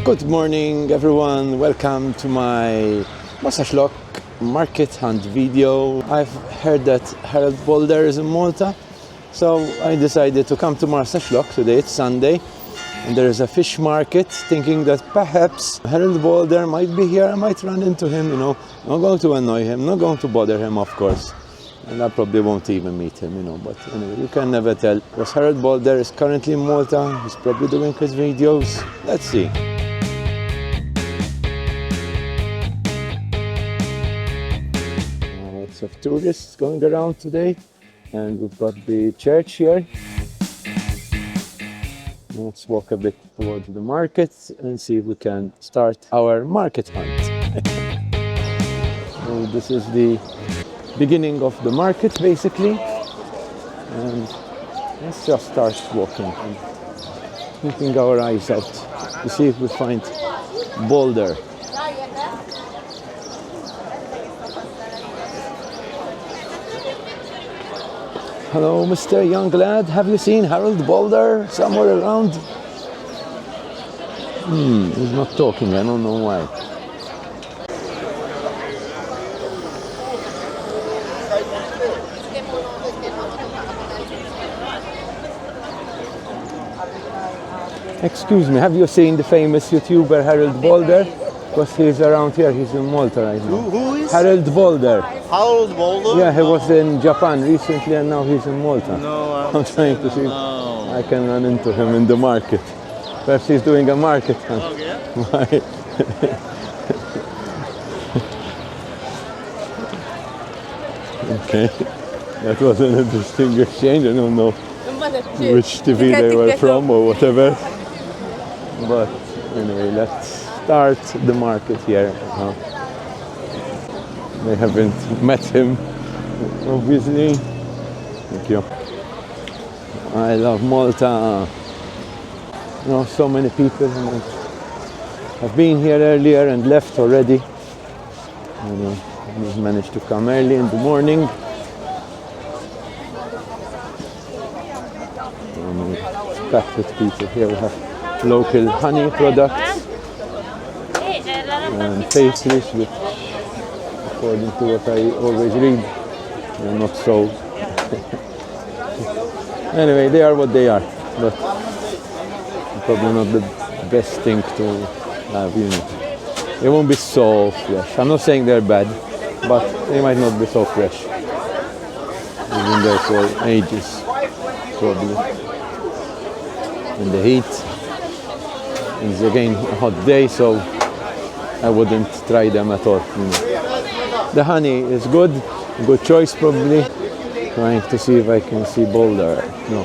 Good morning everyone, welcome to my Marsaxlokk market hunt video. I've heard that Harald Baldr is in Malta, so I decided to come to Marsaxlokk today. It's Sunday and there is a fish market, thinking that perhaps Harald Baldr might be here. I might run into him, you know. Not going to annoy him, not going to bother him, of course. And I probably won't even meet him, you know, but anyway, you can never tell. Because Harald Baldr is currently in Malta, he's probably doing his videos. Let's see. Lots of tourists going around today, and we've got the church here. Let's walk a bit towards the market and see if we can start our market hunt. So this is the beginning of the market basically, and let's just start walking and keeping our eyes out to see if we find Baldr. Hello, Mr. Young Lad, have you seen Harald Baldr somewhere around? He's not talking, I don't know why. Excuse me, have you seen the famous YouTuber Harald Baldr? Because he's around here, he's in Malta right now. Who is? Harald Baldr. Harald Baldr? Yeah, he was in Japan recently and now he's in Malta. No, I'm trying to see if I can run into him in the market. Perhaps he's doing a market hunt. Okay. Okay, that was an interesting exchange. I don't know which TV they were from or whatever. But anyway, let's start the market here. I haven't met him, obviously. Thank you. I love Malta. You know, so many people have been here earlier and left already. We've managed to come early in the morning. Packed with people here. We have local honey products and pastries, which, according to what I always read, are not so. Anyway, they are what they are, but probably not the best thing to have, you know. They won't be so fresh. I'm not saying they're bad, but they might not be so fresh. They've been there for ages, probably. In the heat. It's again a hot day, so I wouldn't try them at all. You know. The honey is good choice probably. Trying to see if I can see Baldr. No.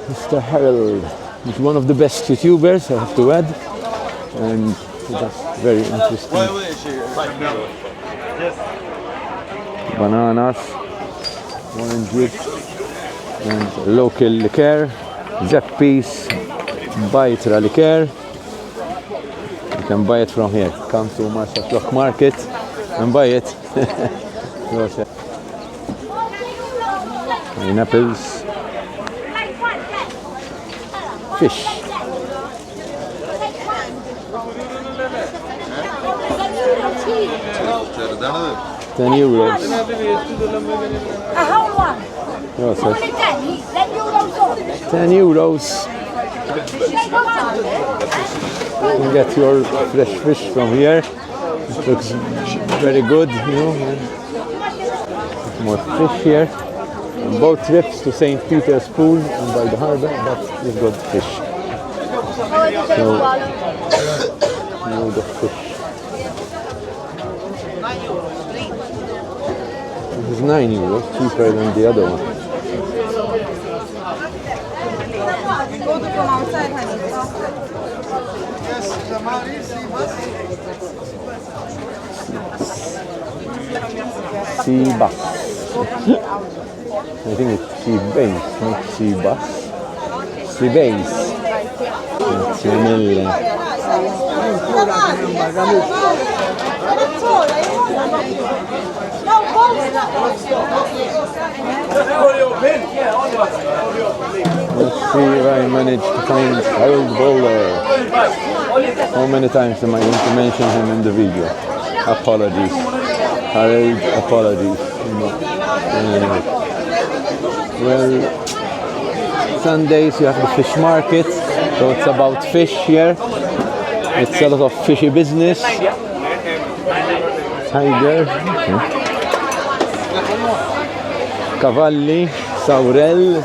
Mr. Harald. He's one of the best YouTubers, I have to add. And that's very interesting. Bananas, oranges, and local liqueur, Zeppis, Baitra liqueur. You can buy it from here. Come to Marsaxlokk market and buy it. Pineapples, fish. €10. A whole one. What's that? €10. You can get your fresh fish from here. It looks very good, you know. More fish here. And both trips to St. Peter's Pool and by the harbour, but we've got fish. So, load of fish. This is €9, cheaper than the other one. Sea bass. I think it's sea bass, not sea bass. Sea bass. Let's see if I manage to find Harald Baldr. How many times am I going to mention him in the video? Apologies. Harald, apologies. Anyway. Well, Sundays you have the fish market, so it's about fish here. It's a lot of fishy business. Tiger. Cavalli, Saurel.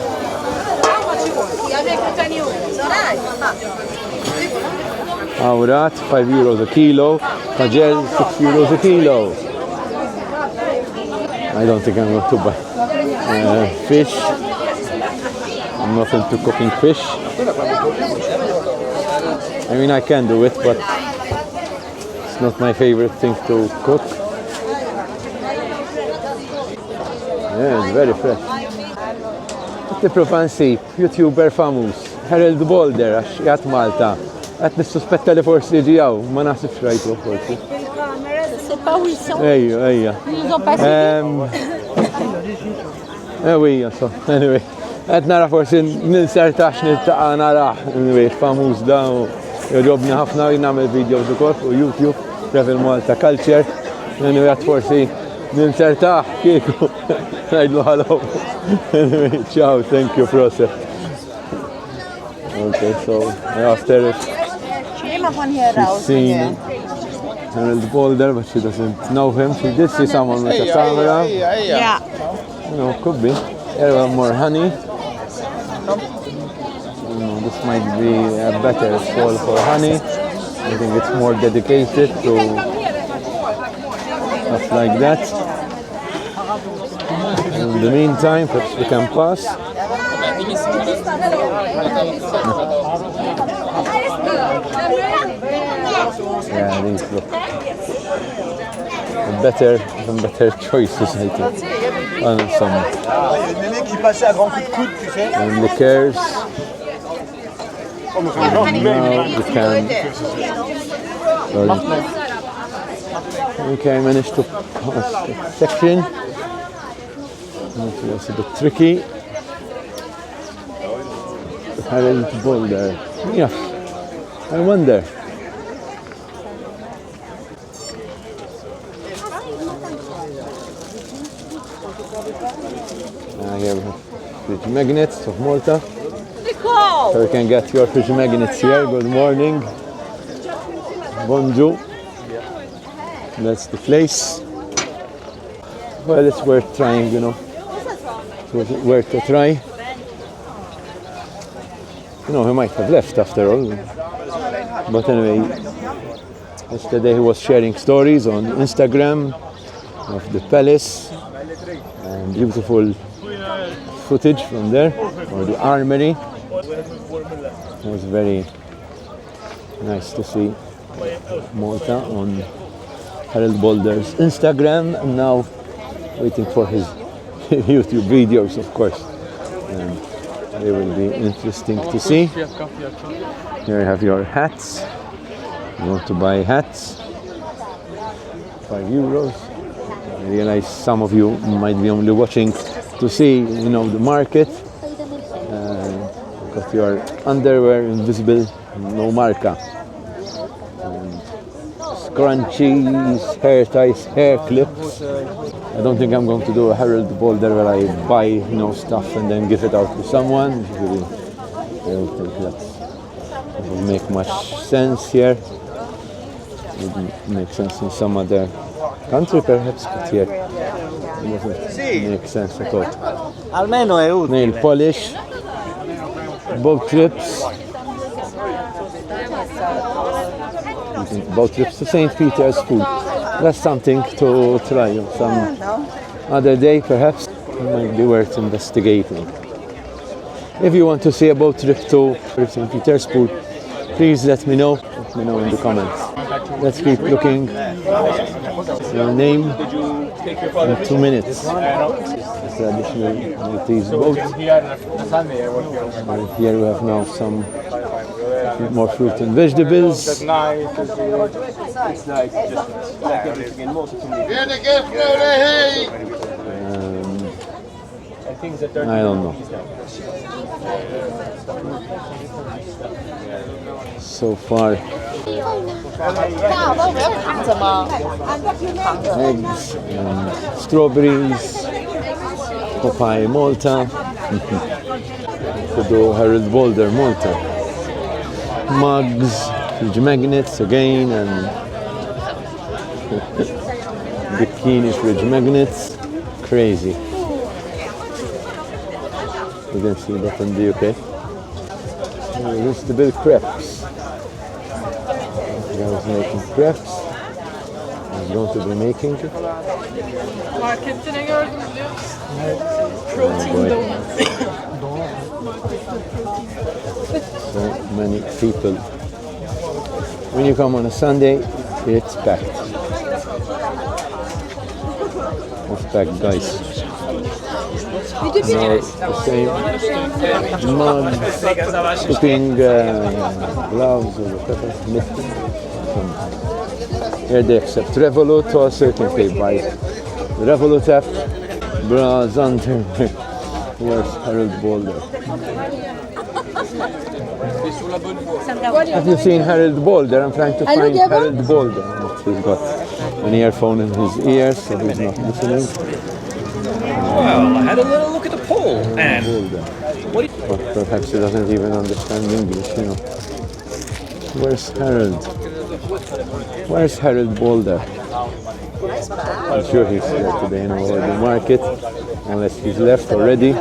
Aurat, €5 a kilo. Kagel, €6 a kilo. I don't think I'm going to buy fish. I'm not into cooking fish. I mean, I can do it, but it's not my favorite thing to cook. Yeah, it's very fresh. Tipprova nsib, YouTuber famuż, Harald Baldr, għax jgħat Malta. Għat nissuspetta li forsi ġijaw, ma naħsibx rajtu forsi. Ejja, ejja. Ejja, so, anyway. Għat nara forsi nil-sertax nil-taqa naraħ, anyway, famuż da u jodobni ħafna jnamil videos u kol u YouTube, Travel Malta Culture. Anyway, għat forsi nil-sertax kieku. Najdlu hello. Anyway, ciao, thank you, Proset. Okay, so I asked her if she's seen Harald Baldr, but she doesn't know him. She did see someone with a camera. Yeah. You know, could be. Here we have more honey. This might be a better stall for honey. I think it's more dedicated to stuff like that. In the meantime, perhaps we can pass. Yeah, these look some better choices, I think. And some liqueurs. Now we can. Okay, I managed to pass the section. It's a bit tricky. Harald Baldr. Yeah, I wonder. Here we have fridge magnets of Malta. So you can get your fridge magnets here. Good morning. Bonjour. That's the place. Well, it's worth trying, you know. It's worth a try. You know, he might have left after all. But anyway, yesterday he was sharing stories on Instagram of the palace and beautiful footage from there, or the armory. It was very nice to see Malta on Harald Baldr's Instagram, and now waiting for his YouTube videos, of course. And they will be interesting to see. Here you have your hats. You want to buy hats? €5. I realize some of you might be only watching to see, you know, the market. Got your underwear invisible, no marca. Scrunchies, hair ties, hair clips. I don't think I'm going to do a Harald Baldr where I buy, you know, stuff and then give it out to someone. Really, I don't think that would make much sense here. It would make sense in some other country perhaps, but here it doesn't make sense at all. Almeno è utile. Nail polish, boat clips. Boat trips to St. Petersburg. That's something to try some other day, perhaps. It might be worth investigating. If you want to see a boat trip to St. Petersburg, please let me know. Let me know in the comments. Let's keep looking. Your name in 2 minutes. Traditional Maltese boat. And here we have now some more fruit and vegetables. It's like just like everything in most of the things that I don't know. So far, eggs, strawberries, papaya Malta, to do Harald Baldr Malta, mugs, fridge magnets again, and bikini fridge magnets, crazy. You can see that in the UK. Vegetable crepes. I was making crepes. I'm going to be making it. Marketine gördüm biliyor musun? Oh, Protein boy. donuts. So many people. When you come on a Sunday, it's packed. It's packed, guys. Now the same mugs, cooking gloves or whatever, knitting. Here they accept Revolut also, you can pay by the Revolut app. Bras under. Where's Harald Baldr? Have you seen Harald Baldr? I'm trying to find Harald Baldr. He's got an earphone in his ears, so he's not listening. Well, I had a little look at the poll, and But perhaps he doesn't even understand English, you know. Where's Harald? Where's Harald Baldr? I'm sure he's here today in the market, unless he's left already.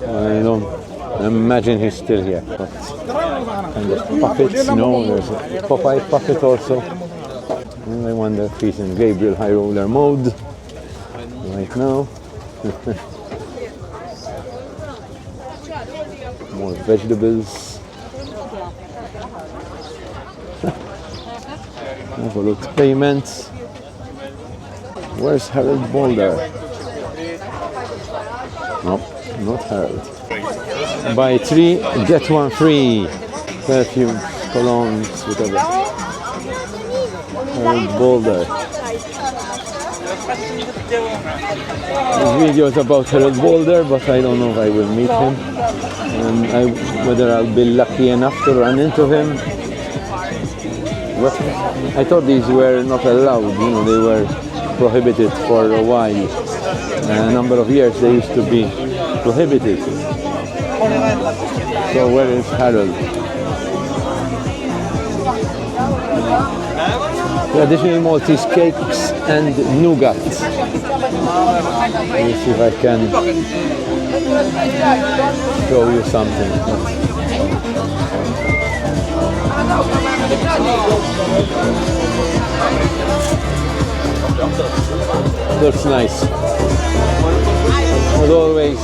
I don't imagine he's still here. But, and there's puppets, there's a Popeye puppet also. And I wonder if he's in Gabriel High Roller mode right now. More vegetables. Have a look at payments. Where's Harald Baldr? Nope, not Harald. Buy 3, get 1 free. Perfumes, colognes, whatever. Harald Baldr. There's videos about Harald Baldr, but I don't know if I will meet him. And whether I'll be lucky enough to run into him. But I thought these were not allowed, they were prohibited for a while. A number of years they used to be prohibited. So where is Harald? Traditional Maltese cakes and nougat. Let me see if I can show you something. Looks nice. As always,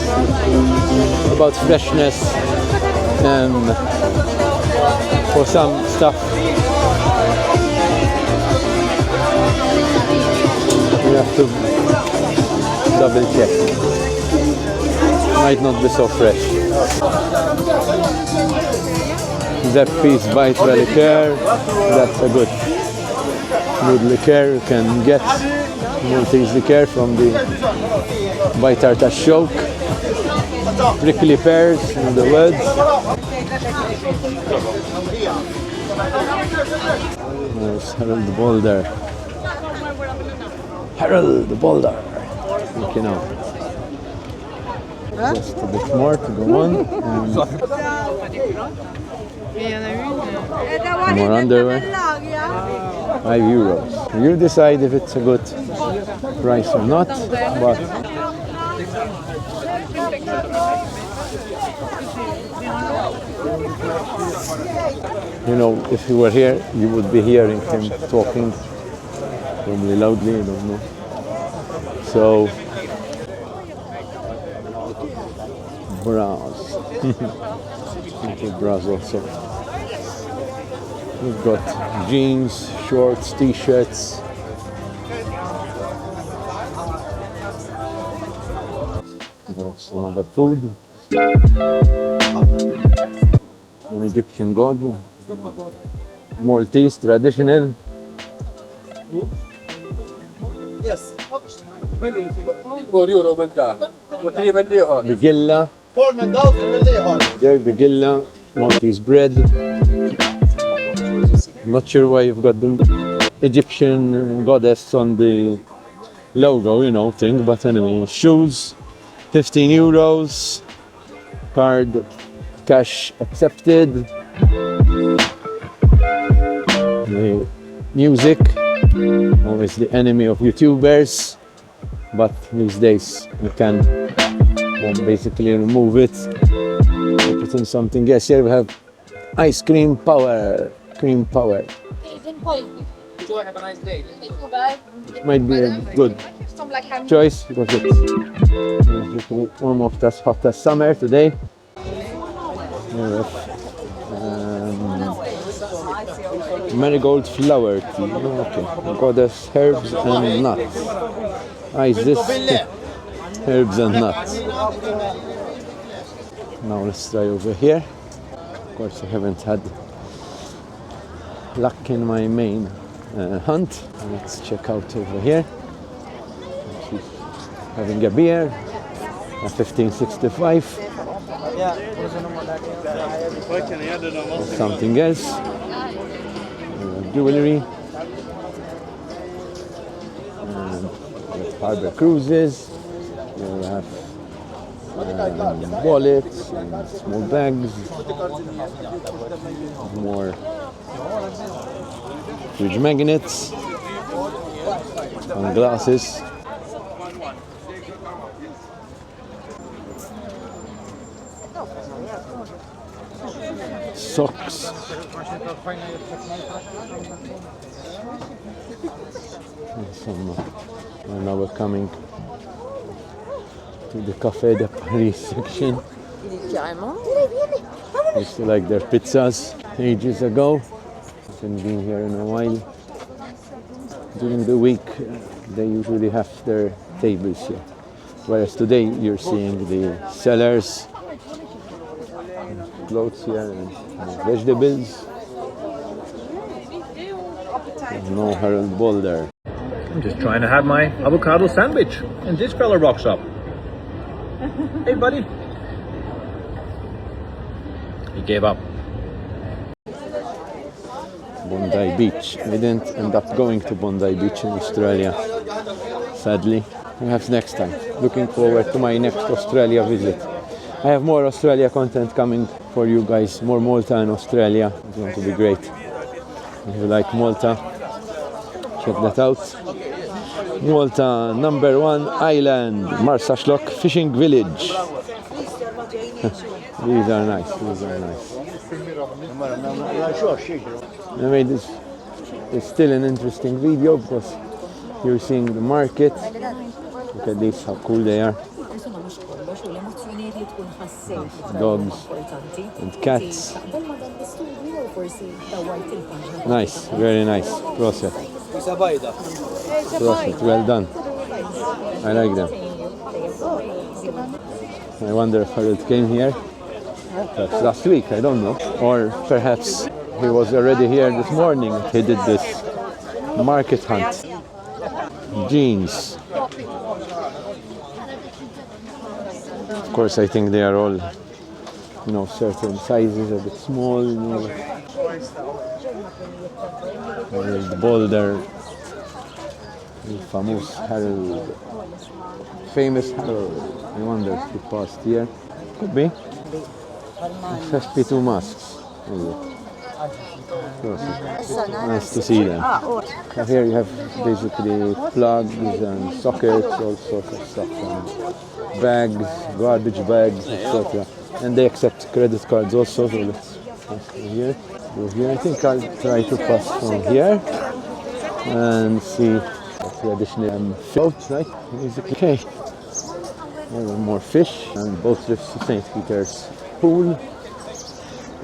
about freshness. For some stuff, you have to double check. Might not be so fresh. Zeppi's Vitra liqueur, that's a good liqueur. You can get Maltese liqueur from the Marsaxlokk. Prickly pears in the woods. There's Harald Baldr. Harald Baldr. Okay, now. Just a bit more to go on. More underwear. €5. You decide if it's a good price or not, but if you were here, you would be hearing him talking probably loudly, I don't know. So, bras. Okay, bras also. We've got jeans, shorts, t-shirts. Some other food. an Egyptian god. Maltese traditional. Yes. Bigilla. There, Bigilla. Maltese bread. Not sure why you've got the Egyptian goddess on the logo, you know, thing, but anyway. Shoes, 15 euros. Card, cash accepted. The music, always the enemy of YouTubers, but these days you can basically remove it, put in something else. Here we have ice cream power, cream power. Have a nice day. It might be a good choice because it's almost as hot as summer today. Marigold flower tea. Okay. Goddess herbs and nuts. Is this herbs and nuts? Now let's try over here. Of course, I haven't had luck in my main hunt. Let's check out over here. She's having a beer, a 1565. Something else. Jewelry. Harbor cruises. You have wallets and small bags. More fridge magnets and glasses. Socks. And now we're coming to the Café de Paris section. I used to like their pizzas ages ago. Haven't been here in a while. During the week they usually have their tables here. Whereas today you're seeing the sellers, clothes here and vegetables. There's no Harald Baldr. I'm just trying to have my avocado sandwich, and this fella rocks up. Hey, buddy. He gave up. Bondi Beach. I didn't end up going to Bondi Beach in Australia, sadly. Perhaps next time. Looking forward to my next Australia visit. I have more Australia content coming for you guys, more Malta and Australia. It's going to be great. If you like Malta, check that out. Malta, #1 island, Marsaxlokk fishing village. These are nice, these are nice. Anyway, this is still an interesting video because you're seeing the market. Look at this, how cool they are. Dogs and cats. Nice, very nice. Process. Process, well done. I like them. I wonder if Harald came here. Perhaps last week, I don't know. Or perhaps he was already here this morning. He did this market hunt. Jeans. Of course, I think they are all, you know, certain sizes, a bit small, you know. Harald Baldr, famous Harald, famous Harald. I wonder if he passed here. Could be. FFP2 masks. Nice to see them. So here you have basically plugs and sockets, all sorts of stuff, and bags, garbage bags, etc. And they accept credit cards also. So let's pass from here. Go here. I think I'll try to pass from here and see what the additional floats, right? Basically. Okay. More fish and boat trips to St. Peter's pool.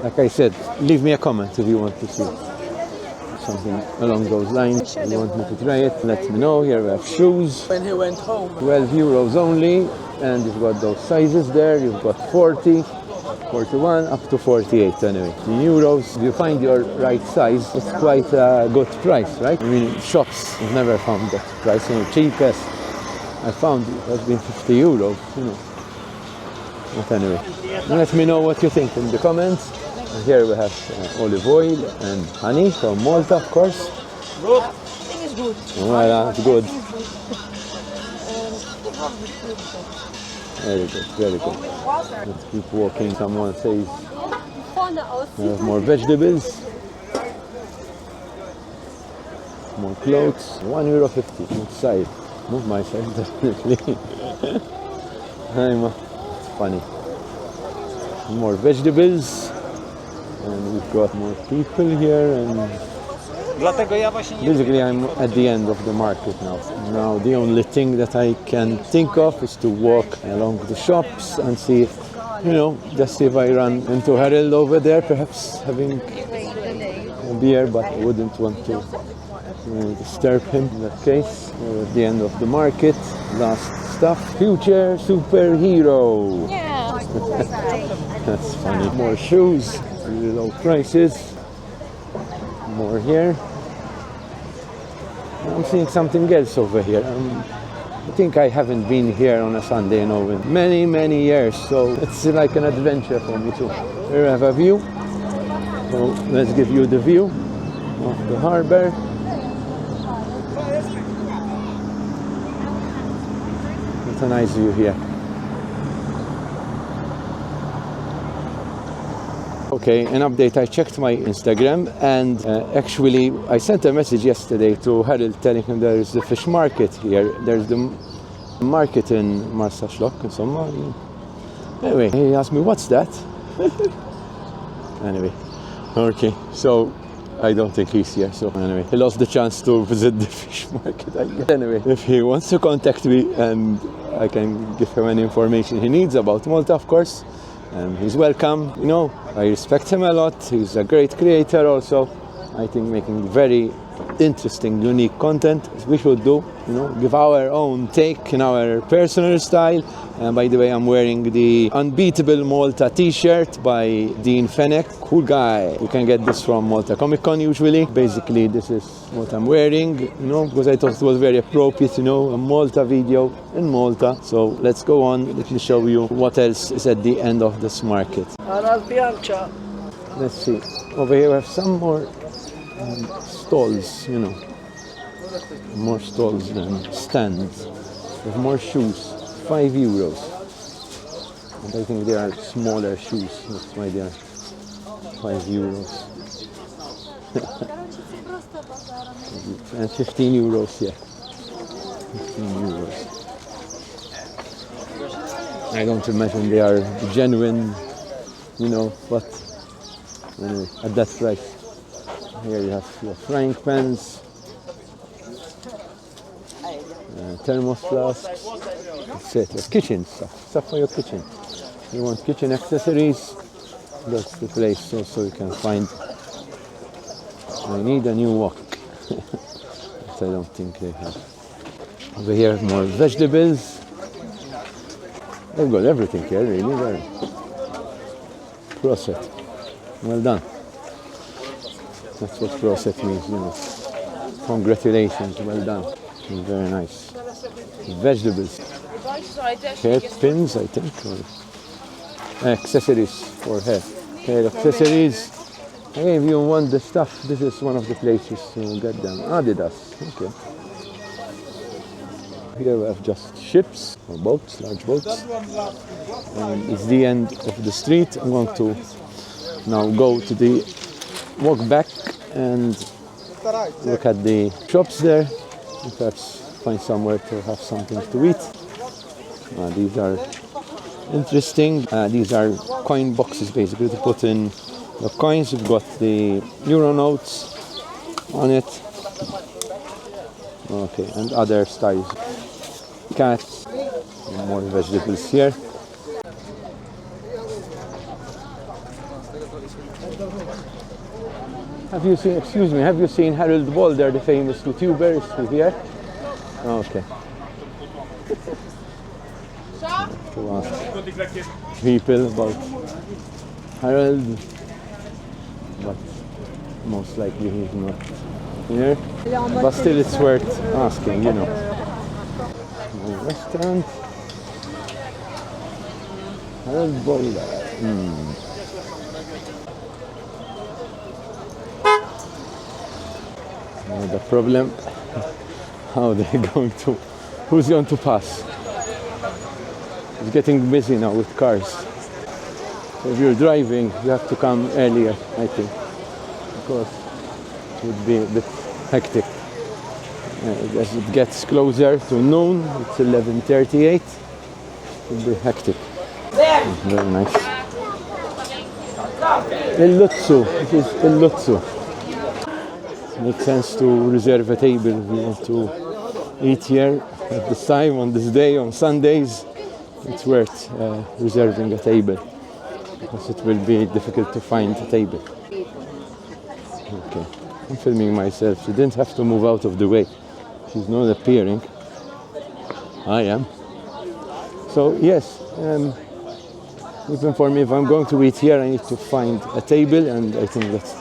Like I said, leave me a comment if you want to see something along those lines. If you want me to try it, let me know. Here we have shoes. When he went home, 12 euros only, and you've got those sizes there. You've got 40, 41 up to 48 anyway. In euros, if you find your right size, it's quite a good price, right? I mean, shops, I've never found that price. You know, cheapest I found has been 50 euros, you know. But anyway, let me know what you think in the comments. And here we have olive oil and honey from Malta, of course. Good. I think it's good. Voilà, it's good. Very good, very good. Let's keep walking. Someone says we have more vegetables, more clothes. €1.50 outside. Not my size, definitely. It's funny. More vegetables, and we've got more people here. And basically, I'm at the end of the market now. Now, the only thing that I can think of is to walk along the shops and see if, you know, just see if I run into Harald over there, perhaps having a beer, but I wouldn't want to disturb him in that case. We're at the end of the market. Last stuff. Future superhero. Yeah. That's funny. More shoes, really low prices. More here. I'm seeing something else over here. I think I haven't been here on a Sunday, you know, in many, many years. So it's like an adventure for me too. Here we have a view. So let's give you the view of the harbor. It's a nice view here. Okay, an update. I checked my Instagram, and actually I sent a message yesterday to Harald telling him there is the fish market here. There's the market in Marsaxlokk and someone. Anyway, he asked me, what's that? Anyway, okay, so I don't think he's here. So anyway, he lost the chance to visit the fish market, I guess. Anyway, if he wants to contact me and I can give him any information he needs about Malta, of course. He's welcome, you know, I respect him a lot. He's a great creator also. I think making very interesting, unique content, as we should do, you know, give our own take in our personal style. And by the way, I'm wearing the Unbeatable Malta t-shirt by Dean Fennec. Cool guy. You can get this from Malta Comic Con usually. Basically, this is what I'm wearing, you know, because I thought it was very appropriate, you know, a Malta video in Malta. So let's go on. Let me show you what else is at the end of this market. Let's see. Over here we have some more stalls, you know. More stalls than stands. We have more shoes. €5. And I think they are smaller shoes. That's why they are €5. And €15, yeah. €15. I don't imagine they are genuine, you know, but anyway, at that price. Here you have your frying pans, thermos flasks, etc. Kitchen stuff for your kitchen. You want kitchen accessories, that's the place also you can find. I need a new wok, but I don't think they have. Over here more vegetables. They've got everything here, really. Very processed. Well done. That's what processed means, you know. Congratulations, well done. Very nice. Vegetables. Hair pins, I think, or accessories for hair. Hair accessories. Hey, if you want the stuff, this is one of the places to get them. Adidas, okay. Here we have just ships or boats, large boats. And it's the end of the street. I'm going to now go to the walk back and look at the shops there. And perhaps find somewhere to have something to eat. These are interesting. These are coin boxes basically to put in the coins. You've got the euro notes on it. Okay, and other styles. Cats, more vegetables here. Have you seen, excuse me, have you seen Harald Baldr, the famous YouTuber? Is he here? Okay. To ask people about Harald, but most likely he's not here. But still, it's worth asking, you know. Restaurant. Harald Baldr. The problem, how they're going to, who's going to pass? It's getting busy now with cars. So if you're driving, you have to come earlier, I think, because it would be a bit hectic. As it gets closer to noon, it's 11:38, it will be hectic. Very nice. Il Lutzu, it is Il Lutzu. Makes sense to reserve a table if you want to eat here at this time, on this day, on Sundays. It's worth reserving a table because it will be difficult to find a table. Okay, I'm filming myself. She didn't have to move out of the way. She's not appearing. I am. So yes, even for me, if I'm going to eat here, I need to find a table, and I think that's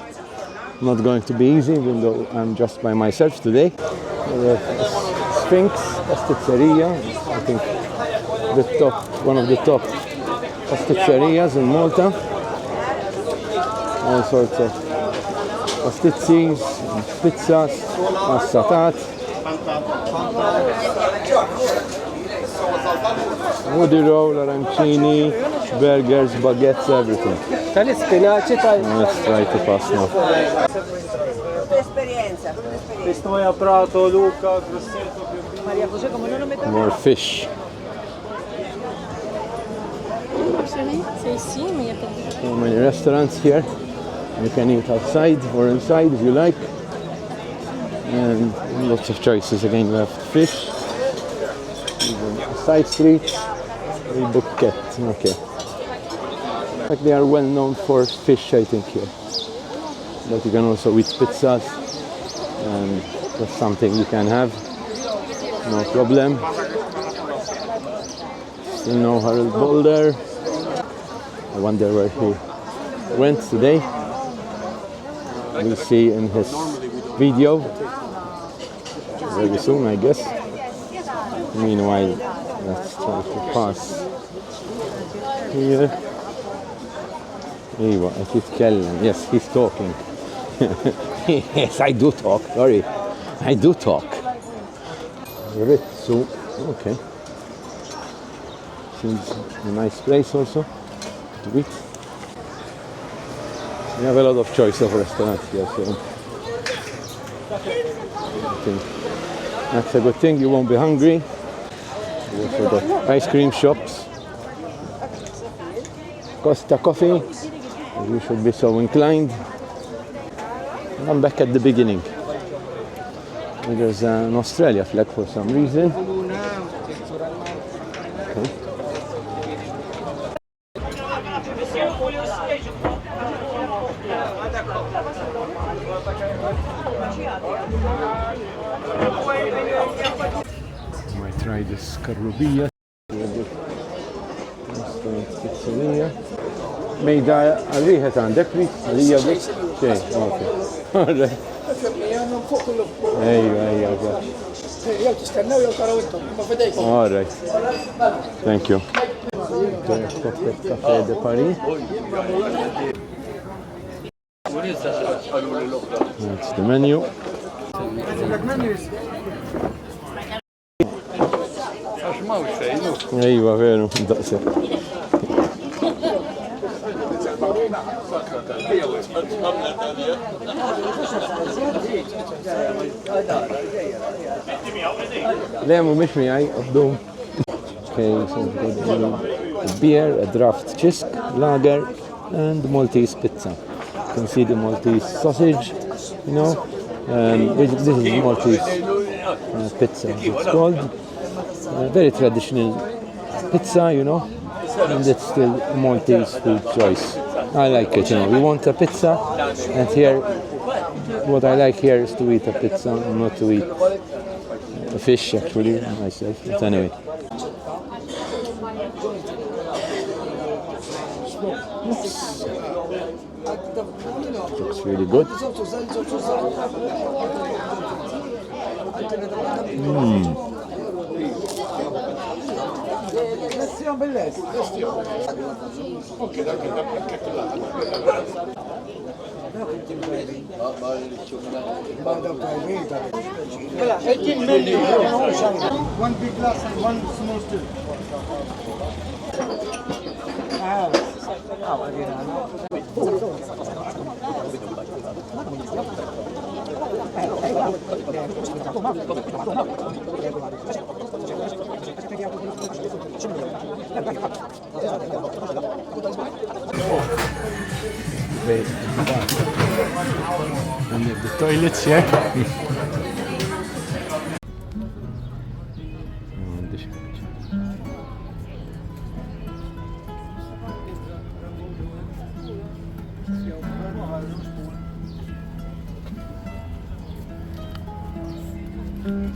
not going to be easy, even though I'm just by myself today. Sphinx, pasticceria, I think one of the top pasticcerias in Malta. All sorts of pastizzis, pizzas, passatat, woody roll, arancini, burgers, baguettes, everything. Let's try to pass now. More fish. So many restaurants here. You can eat outside or inside if you like. And lots of choices. Again, we have fish. Even a side street. A bouquet. Okay. Like they are well known for fish, I think, here. But you can also eat pizzas. And that's something you can have. No problem. Still no Harald Baldr. I wonder where he went today. We'll see in his video very soon, I guess. Meanwhile, let's try to pass here. Yes, he's talking. Yes, I do talk. Sorry, I do talk. Ritzu, okay. Seems a nice place also to eat. We have a lot of choice of restaurants here, so I think that's a good thing. You won't be hungry. We also got ice cream shops. Costa Coffee, if you should be so inclined. I'm back at the beginning. There's an Australia flag for some reason. Okay. I might try this carrubia. Pizzeria. Mejda għal-riħet għandek li? Għalija biex? Xej, ok. All right. Thank you. Caffè de Paris. That's the menu. Ejwa, veru, daqsek. Le mhumiex miegħi qudiem. Okay, so we've got a beer, a draft chisk, lager, and Maltese pizza. You can see the Maltese sausage, you know. This is Maltese pizza, it's called. Very traditional pizza, you know, and it's still Maltese food choice. I like it, you know. We want a pizza, and here, what I like here is to eat a pizza, not to eat a fish, actually, myself. But anyway. Oops. Looks really good. One big glass and one small still. And the toilets here.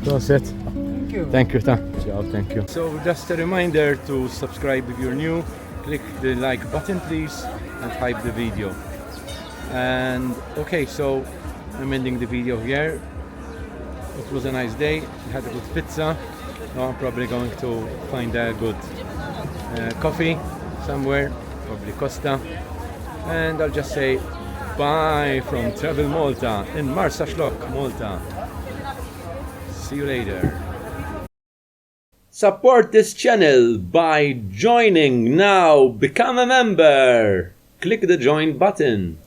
That's it. Thank you. Thank you, Ciao, thank you. So just a reminder to subscribe if you're new. Click the like button please and hype the video. And okay, so I'm ending the video here. It was a nice day. We had a good pizza. Now I'm probably going to find a good coffee somewhere, probably Costa. And I'll just say bye from Travel Malta in Marsaxlokk Malta. See you later. Support this channel by joining now. Become a member. Click the join button.